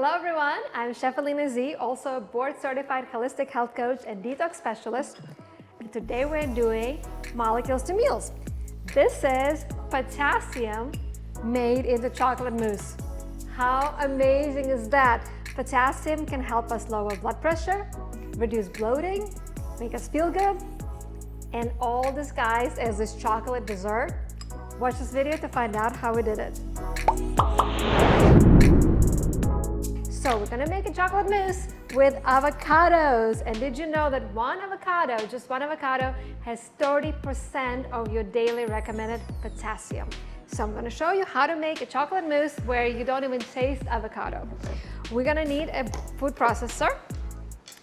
Hello everyone, I'm Chef Alina Z, also a board-certified holistic health coach and detox specialist. And today we're doing molecules to meals. This is potassium made into chocolate mousse. How amazing is that? Potassium can help us lower blood pressure, reduce bloating, make us feel good, and all disguised as this chocolate dessert. Watch this video to find out how we did it. So we're gonna make a chocolate mousse with avocados. And did you know that one avocado, just one avocado, has 30% of your daily recommended potassium? So I'm gonna show you how to make a chocolate mousse where you don't even taste avocado. We're gonna need a food processor.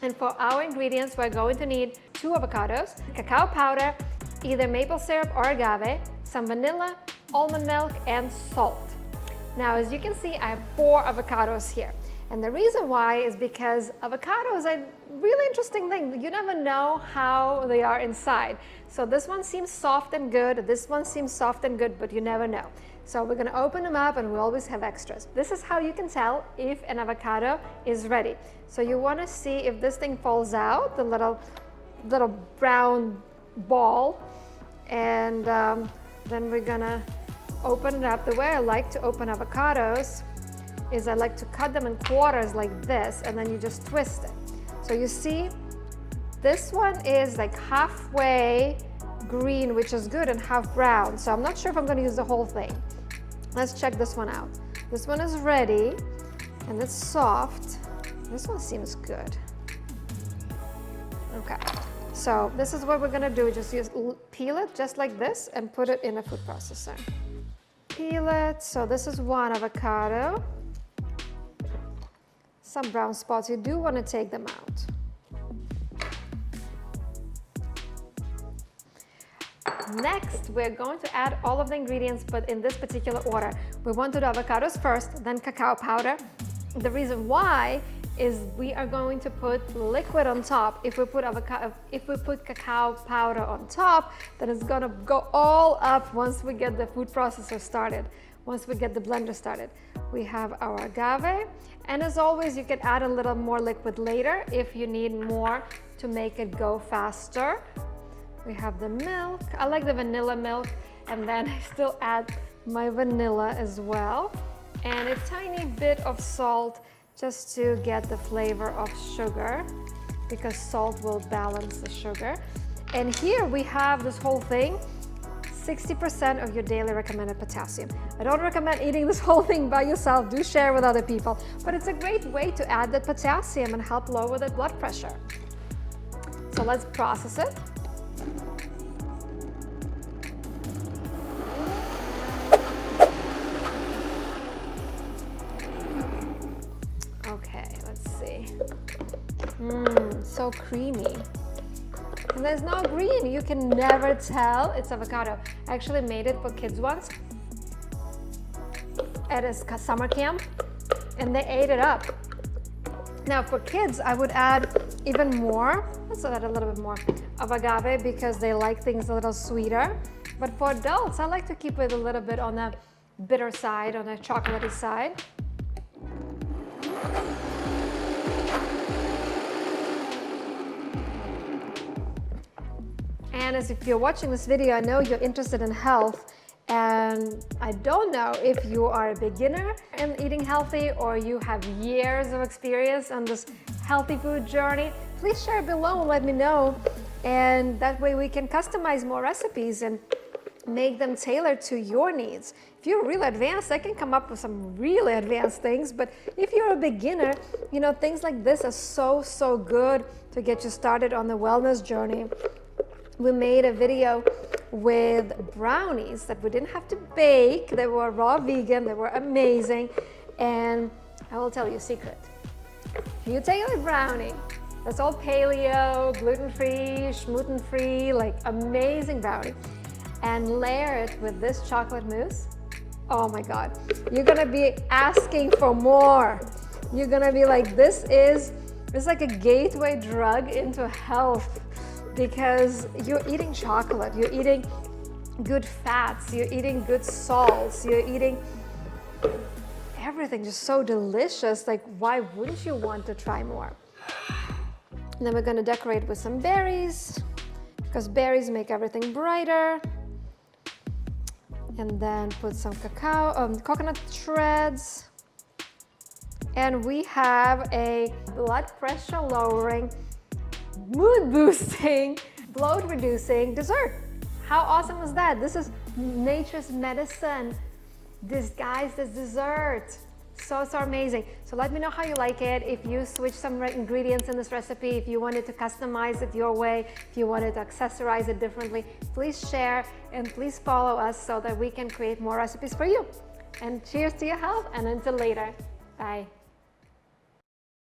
And for our ingredients, we're going to need 2 avocados, cacao powder, either maple syrup or agave, some vanilla, almond milk, and salt. Now, as you can see, I have 4 avocados here. And the reason why is because avocado is a really interesting thing. You never know how they are inside. So this one seems soft and good, this one seems soft and good, but you never know. So we're gonna open them up and we always have extras. This is how you can tell if an avocado is ready. So you wanna see if this thing falls out, the little brown ball, and then we're gonna open it up. The way I like to open avocados is I like to cut them in quarters like this, and then you just twist it. So you see, this one is like halfway green, which is good, and half brown. So I'm not sure if I'm gonna use the whole thing. Let's check this one out. This one is ready, and it's soft. This one seems good. Okay, so this is what we're gonna do. Just peel it just like this and put it in a food processor. Peel it. So this is one avocado. Some brown spots, you do want to take them out. Next, we're going to add all of the ingredients, but in this particular order. We want to do avocados first, then cacao powder. The reason why is we are going to put liquid on top. If we put cacao powder on top, then it's gonna go all up once we get the food processor started, once we get the blender started. We have our agave, and as always, you can add a little more liquid later if you need more to make it go faster. We have the milk. I like the vanilla milk, and then I still add my vanilla as well, and a tiny bit of salt just to get the flavor of sugar, because salt will balance the sugar. And here we have this whole thing, 60% of your daily recommended potassium. I don't recommend eating this whole thing by yourself. Do share with other people, but it's a great way to add the potassium and help lower the blood pressure. So let's process it. Okay, let's see. So creamy. And there's no green, you can never tell it's avocado. I actually made it for kids once at a summer camp, and they ate it up. Now for kids, I would add even more. Let's add a little bit more of agave because they like things a little sweeter. But for adults, I like to keep it a little bit on the bitter side, on the chocolatey side. And as if you're watching this video, I know you're interested in health, and I don't know if you are a beginner in eating healthy or you have years of experience on this healthy food journey. Please share below and let me know, and that way we can customize more recipes and make them tailored to your needs. If you're really advanced, I can come up with some really advanced things, but if you're a beginner, you know, things like this are so good to get you started on the wellness journey. We made a video with brownies that we didn't have to bake. They were raw vegan, they were amazing. And I will tell you a secret. You take a brownie that's all paleo, gluten-free, schmuten-free, like amazing brownie, and layer it with this chocolate mousse. Oh my God, you're gonna be asking for more. You're gonna be like, it's like a gateway drug into health, because you're eating chocolate, you're eating good fats, you're eating good salts, you're eating everything just so delicious. Like, why wouldn't you want to try more? And then we're gonna decorate with some berries, because berries make everything brighter. And then put some coconut shreds. And we have a blood pressure lowering, mood boosting, bloat reducing dessert. How awesome is that? This is nature's medicine disguised as dessert. So amazing. So let me know how you like it. If you switch some ingredients in this recipe, if you wanted to customize it your way, if you wanted to accessorize it differently, please share and please follow us so that we can create more recipes for you. And cheers to your health, and until later. Bye.